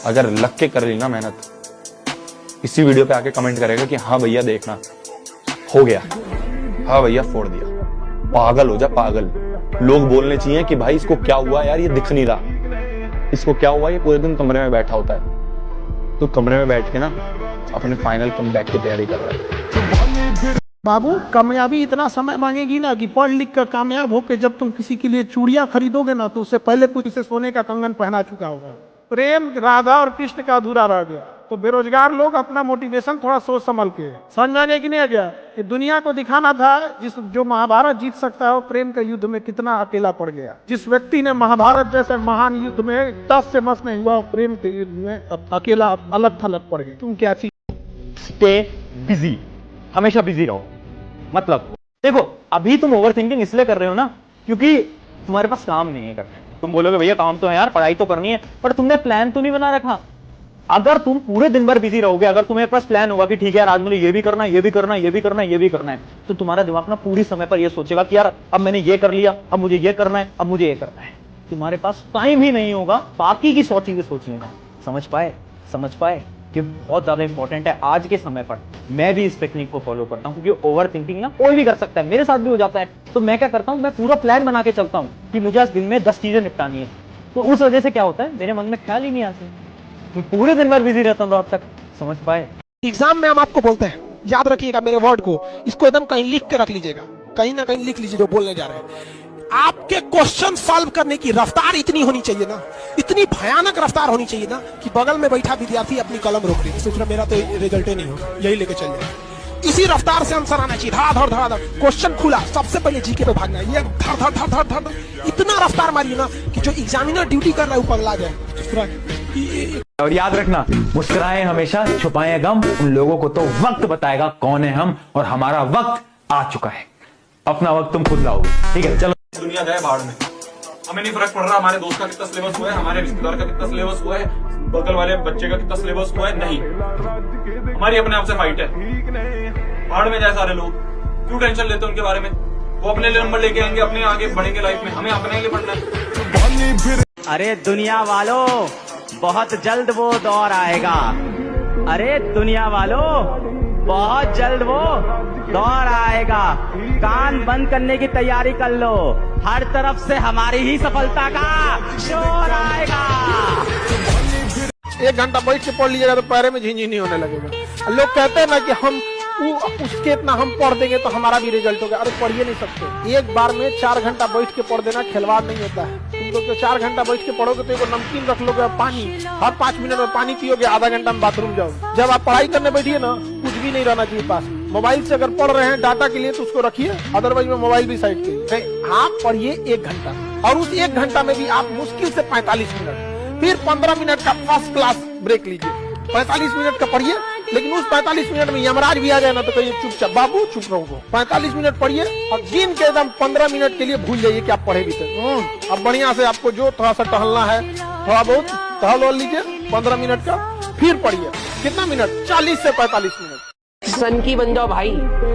अगर लग के कर ली ना मेहनत, इसी वीडियो पे आके कमेंट करेगा कि हाँ भैया देखना हो गया, हाँ भैया फोड़ दिया। पागल हो जा पागल। लोग बोलने चाहिए कि भाई इसको क्या हुआ यार, ये दिख नहीं रहा, इसको क्या हुआ, ये पूरे दिन कमरे में बैठा होता है। तो कमरे में बैठ के ना अपने फाइनल कमबैक की तैयारी कर रहा है। बाबू कामयाबी इतना समय मांगेगी ना कि पढ़ लिख कर कामयाब होकर जब तुम किसी के लिए चूड़ियां खरीदोगे ना तो उससे पहले कुछ उसे सोने का कंगन पहना चुका होगा। प्रेम राधा और कृष्ण का अधूरा रह गया। तो बेरोजगार लोग अपना मोटिवेशन थोड़ा सोच संभल के समझाने की नहीं आ गया। ये दुनिया को दिखाना था जो महाभारत जीत सकता है वो प्रेम के युद्ध में कितना अकेला पड़ गया। जिस व्यक्ति ने महाभारत जैसे महान युद्ध में 10 से मस नहीं हुआ, प्रेम के युद्ध में अकेला अलग थलग पड़ गया। तुम क्या चीज? स्टे बिजी, हमेशा बिजी रहो। मतलब देखो, अभी तुम ओवर थिंकिंग इसलिए कर रहे हो ना क्योंकि तुम्हारे पास काम नहीं है करने। तुम बोलोगे भैया काम तो है यार, पढ़ाई तो करनी है, पर तुमने प्लान तो नहीं बना रखा। अगर तुम पूरे दिन भर बिजी रहोगे, अगर तुम्हारे पास प्लान होगा कि ठीक है यार आज मुझे ये भी करना है, ये भी करना है, ये भी करना है, ये भी करना है, तो तुम्हारा दिमाग ना पूरी समय पर ये सोचेगा कि यार अब मैंने ये कर लिया, अब मुझे ये करना है, अब मुझे ये करना है। तुम्हारे पास टाइम ही नहीं होगा बाकी की 100 चीजें सोचने का। समझ पाए कि बहुत ज्यादा इंपॉर्टेंट है आज के समय पर। मैं भी इस टेक्निक को फॉलो करता हूँ क्योंकि ओवर थिंकिंग ना कोई भी कर सकता है, मेरे साथ भी हो जाता है। तो मैं क्या करता हूँ, मैं पूरा प्लान बना के चलता हूँ कि मुझे आज दिन में 10 चीजें निपटानी है। तो उस वजह से क्या होता है, मेरे मन में ख्याल ही नहीं आते, मैं पूरे दिन भर बिजी रहता हूँ रात तक। समझ पाए? एग्जाम में हम आपको बोलते हैं, याद रखिएगा मेरे वर्ड को, इसको एकदम कहीं लिख के रख लीजिएगा, कहीं ना कहीं लिख लीजिए जो बोलने जा रहे हैं। आपके क्वेश्चन सॉल्व करने की रफ्तार इतनी होनी चाहिए ना, इतनी भयानक रफ्तार होनी चाहिए ना कि बगल में बैठा विद्यार्थी अपनी कलम रोक दे, सोच रहा मेरा तो रिजल्ट ही नहीं होगा, यही लेके चल जाए। इसी रफ्तार से आंसर आना चाहिए, धड़ क्वेश्चन खुला, सबसे पहले जीके पे भागना है, ये धड़ इतना रफ्तार मारिए ना कि जो एग्जामिनर ड्यूटी कर रहा है वो पगला जाए। और याद रखना, मुस्कुराएं हमेशा, छुपाएं गम, उन लोगों को तो वक्त बताएगा कौन है हम, और हमारा वक्त आ चुका है। अपना वक्त तुम खुद लाओगे, ठीक है? चलो दुनिया जाए बाहर में, हमें नहीं फर्क पड़ रहा हमारे दोस्त का कितना सिलेबस हुआ है, हमारे रिश्तेदार का कितना सिलेबस हुआ है, बगल वाले बच्चे का कितना सिलेबस हुआ है, नहीं, हमारी अपने आप से फाइट है। बाहर में जाए सारे लोग, क्यों टेंशन लेते हैं उनके बारे में? वो अपने लिए नंबर लेके आएंगे, अपने आगे बढ़ेंगे लाइफ में, हमें अपने लिए बढ़ना है। अरे दुनिया वालों, बहुत जल्द वो दौर आएगा। अरे दुनिया वालों, बहुत जल्द वो दौर आएगा। कान बंद करने की तैयारी कर लो, हर तरफ से हमारी ही सफलता का शोर आएगा। 1 घंटा बैठ के पढ़ लीजिएगा तो पैर में झिंझिनी होने लगेगा। लोग कहते हैं ना कि हम उसके इतना हम पढ़ देंगे तो हमारा भी रिजल्ट होगा। अरे पढ़िए नहीं सकते, एक बार में 4 घंटा बैठ के पढ़ देना खिलवाड़ नहीं होता है। तुम तो 4 घंटा बैठ के पढ़ोगे तो एक नमकीन रख लोगे, पानी हर 5 मिनट में पानी पियोगे, आधा घंटा में बाथरूम जाओगे। जब आप पढ़ाई करने बैठिए ना, कुछ भी नहीं रहना चाहिए पास। मोबाइल से अगर पढ़ रहे हैं डाटा के लिए तो उसको रखिए, अदरवाइज में मोबाइल भी साइड पे। आप पढ़िए 1 घंटा, और उस 1 घंटा में भी आप मुश्किल से 45 मिनट, फिर 15 मिनट का फर्स्ट क्लास ब्रेक लीजिए। 45 मिनट का पढ़िए, लेकिन उस 45 मिनट में यमराज भी आ जाए ना तो कहिए चुपचाप बाबू चुप रहो। 45 मिनट पढ़िए और दिन के एकदम 15 मिनट के लिए भूल जाइए कि आप पढ़े भी थे। अब बढ़िया से आपको जो थोड़ा सा टहलना है, थोड़ा बहुत टहल लीजिए 15 मिनट का, फिर पढ़िए। कितना मिनट? 40 से 45 मिनट। सन की बन जाओ भाई।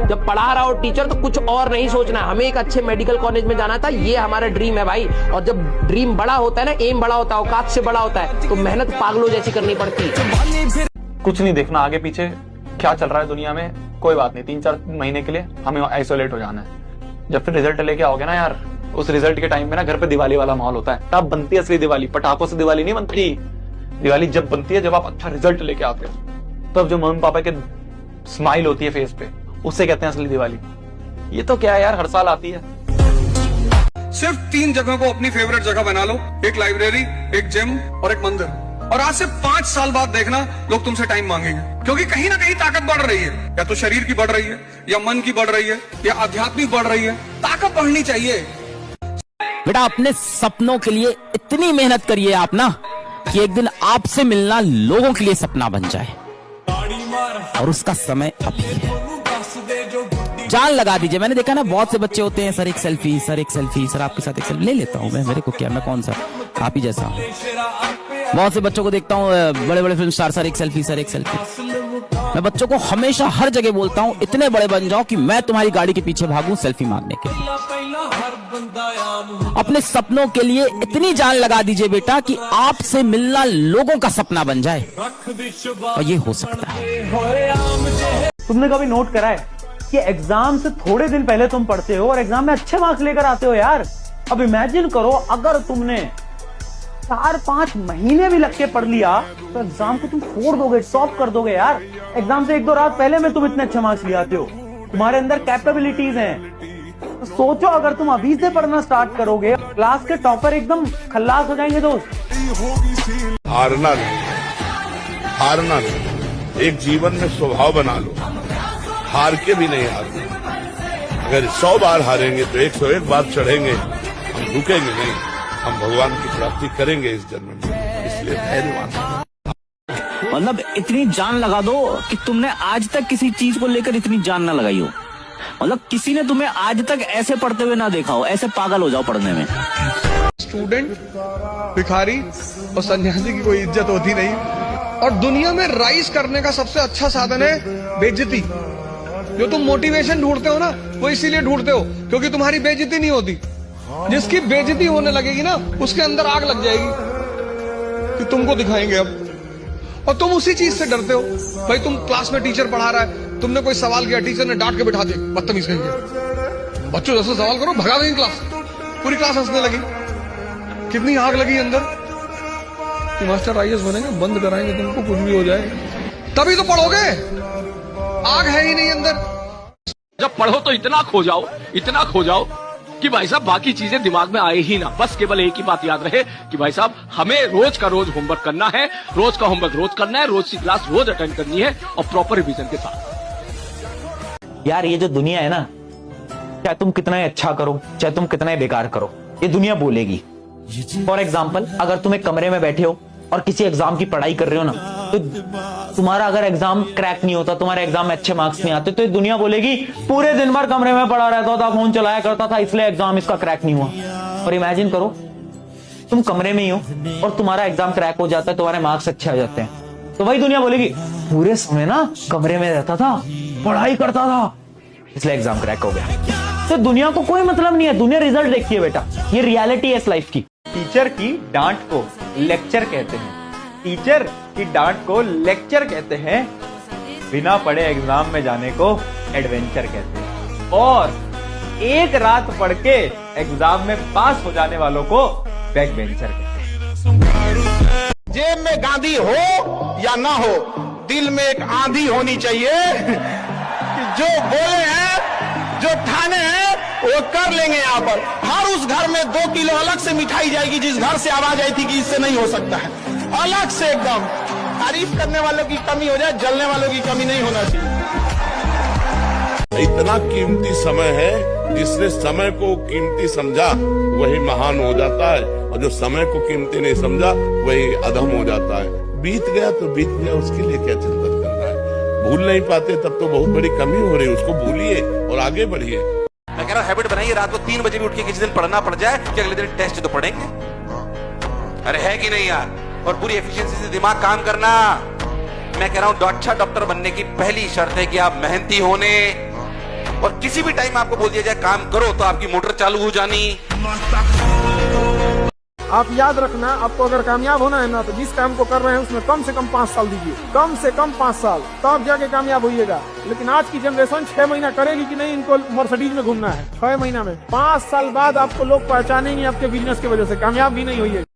जब पढ़ा रहा हो टीचर तो कुछ और नहीं सोचना, हमें एक अच्छे मेडिकल कॉलेज में जाना था, ये हमारा ड्रीम है भाई। और जब ड्रीम बड़ा होता है ना, एम बड़ा होता है, औकात से बड़ा होता है, तो मेहनत पागलों जैसी करनी पड़ती है। कुछ नहीं देखना आगे पीछे क्या चल रहा है दुनिया में, कोई बात नहीं। 3-4 महीने के लिए हमें आइसोलेट हो जाना है। जब फिर रिजल्ट लेके आओगे ना यार, उस रिजल्ट के टाइम में ना घर पे दिवाली वाला माहौल होता है। तब बनती है असली दिवाली, पटाखों से दिवाली नहीं बनती। दिवाली जब बनती है जब आप अच्छा रिजल्ट लेके आते हो, तब जो मम्मी पापा के स्माइल होती है फेस पे, उससे कहते हैं असली दिवाली। ये तो क्या है यार, हर साल आती है। सिर्फ 3 जगह को अपनी फेवरेट जगह बना लो, एक लाइब्रेरी, एक जिम और एक मंदिर। और आज से 5 साल बाद देखना लोग तुमसे टाइम मांगेंगे, क्योंकि कहीं ना कहीं ताकत बढ़ रही है, या तो शरीर की बढ़ रही है, या मन की बढ़ रही है, या आध्यात्मिक बढ़ रही है। ताकत बढ़नी चाहिए। बेटा अपने सपनों के लिए इतनी मेहनत करिए आप ना कि एक दिन आपसे मिलना लोगों के लिए सपना बन जाए, और उसका समय अभी है। जान लगा दीजिए। मैंने देखा ना, बहुत से बच्चे होते हैं, सर एक सेल्फी, सर एक सेल्फी, सर आपके साथ एक सेल्फी ले लेता हूँ मैं, मेरे को क्या, मैं कौन सा आप ही जैसा हूँ। बहुत से बच्चों को देखता हूँ, बड़े बड़े फिल्म स्टार, सर एक सेल्फी, सर एक सेल्फी। मैं बच्चों को हमेशा हर जगह बोलता हूँ, इतने बड़े बन जाओ कि मैं तुम्हारी गाड़ी के पीछे भागूं सेल्फी मांगने के लिए। अपने सपनों के लिए इतनी जान लगा दीजिए बेटा कि आपसे मिलना लोगों का सपना बन जाए, और ये हो सकता है। तुमने कभी नोट करा है कि एग्जाम से थोड़े दिन पहले तुम पढ़ते हो और एग्जाम में अच्छे मार्क्स लेकर आते हो यार। अब इमेजिन करो अगर तुमने 4-5 महीने भी लग के पढ़ लिया तो एग्जाम को तुम फोड़ दोगे, टॉप कर दोगे यार। एग्जाम से 1-2 रात पहले में तुम इतने अच्छे मार्क्स ले आते हो, तुम्हारे अंदर कैपेबिलिटीज हैं। तो सोचो अगर तुम अभी से पढ़ना स्टार्ट करोगे, क्लास के टॉपर एकदम खल्लास हो जाएंगे दोस्त। हारना नहीं, एक जीवन में स्वभाव बना लो, हार के भी नहीं हारना। अगर 100 बार हारेंगे तो 101 बार चढ़ेंगे, हम रुकेंगे नहीं, हम भगवान की प्राप्ति करेंगे इस जन्म में, इसलिए धैर्यवान। मतलब इतनी जान लगा दो कि तुमने आज तक किसी चीज को लेकर इतनी जान ना लगाई हो। मतलब किसी ने तुम्हें आज तक ऐसे पढ़ते हुए ना देखा हो, ऐसे पागल हो जाओ पढ़ने में। स्टूडेंट, भिखारी और सन्यासी की कोई इज्जत होती नहीं, और दुनिया में राइज करने का सबसे अच्छा साधन है बेइज्जती। जो तुम मोटिवेशन ढूंढते हो ना, वो इसीलिए ढूंढते हो क्योंकि तुम्हारी बेइज्जती नहीं होती। जिसकी बेइज्जती होने लगेगी ना, उसके अंदर आग लग जाएगी कि तुमको दिखाएंगे अब, और तुम उसी चीज से डरते हो। भाई तुम क्लास में टीचर पढ़ा रहा है, तुमने कोई सवाल किया, टीचर ने डांट के बिठा दिया, बदतमीज कहेंगे, बच्चों जैसे सवाल करो, भगा देंगे क्लास, पूरी क्लास हंसने लगी। कितनी आग लगी अंदर कि मास्टर IAS बनेंगे, बंद कराएंगे तुमको, कुछ भी हो जाए, तभी तो पढ़ोगे। आग है ही नहीं अंदर। जब पढ़ो तो इतना खो जाओ कि भाई साहब बाकी चीजें दिमाग में आए ही ना। बस केवल एक ही बात याद रहे कि भाई साहब हमें रोज का रोज होमवर्क करना है, रोज का होमवर्क रोज करना है, रोज की क्लास रोज अटेंड करनी है, और प्रॉपर रिवीजन के साथ। यार ये जो दुनिया है ना, चाहे तुम कितना ही अच्छा करो, चाहे तुम कितना ही बेकार करो, ये दुनिया बोलेगी। फॉर एग्जाम्पल, अगर तुम एक कमरे में बैठे हो और किसी एग्जाम की पढ़ाई कर रहे हो ना, तो तुम्हारा अगर एग्जाम क्रैक नहीं होता, तुम्हारे एग्जाम में अच्छे मार्क्स नहीं आते, तो ये दुनिया बोलेगी पूरे दिन भर कमरे में पड़ा रहता था, फोन चलाया करता था, इसलिए एग्जाम इसका क्रैक नहीं हुआ। और इमेजिन करो तुम कमरे में ही हो और तुम्हारा एग्जाम क्रैक हो जाता है, तुम्हारे मार्क्स अच्छे आ जाते हैं, तो वही दुनिया बोलेगी पूरे समय ना कमरे में रहता था, पढ़ाई करता था, इसलिए एग्जाम क्रैक हो गया। तो दुनिया को कोई मतलब नहीं है, दुनिया रिजल्ट देखती है बेटा, ये रियलिटी है इस लाइफ की। टीचर की डांट को लेक्चर कहते हैं, टीचर की डांट को लेक्चर कहते हैं, बिना पढ़े एग्जाम में जाने को एडवेंचर कहते हैं, और एक रात पढ़ के एग्जाम में पास हो जाने वालों को बैक बेंचर कहते हैं। जेब में गांधी हो या ना हो, दिल में एक आंधी होनी चाहिए कि जो बोले हैं, जो ठाने हैं, वो कर लेंगे। यहाँ पर हर उस घर में 2 किलो अलग से मिठाई जाएगी जिस घर से आवाज आई थी कि इससे नहीं हो सकता है, अलग से एकदम। तारीफ करने वालों की कमी हो जाए, जलने वालों की कमी नहीं होना चाहिए। इतना कीमती समय है, जिसने समय को कीमती समझा वही महान हो जाता है, और जो समय को कीमती नहीं समझा वही अधम हो जाता है। बीत गया तो बीत गया, उसके लिए क्या चिंता करना है। भूल नहीं पाते तब तो बहुत बड़ी कमी हो रही है, उसको भूलिए और आगे बढ़िए। मैं कह रहा हूँ हैबिट बनाइए, रात को 3 बजे भी उठ के किसी दिन पढ़ना पड़ जाए कि अगले दिन टेस्ट तो पढ़ेंगे। अरे है कि नहीं यार, और पूरी एफिशिएंसी से दिमाग काम करना। मैं कह रहा हूँ अच्छा डॉक्टर बनने की पहली शर्त है कि आप मेहनती होने, और किसी भी टाइम आपको बोल दिया जाए काम करो तो आपकी मोटर चालू हो जानी। आप याद रखना, आपको अगर कामयाब होना है ना, तो जिस काम को कर रहे हैं उसमें कम से कम 5 साल दीजिए, कम से कम 5 साल, तब जाके कामयाब होइएगा। लेकिन आज की जनरेशन 6 महीना करेगी कि नहीं, इनको मर्सिडीज में घूमना है 6 महीना में, 5 साल बाद आपको लोग पहचानेंगे आपके बिजनेस की वजह से, कामयाब भी नहीं होइएगा।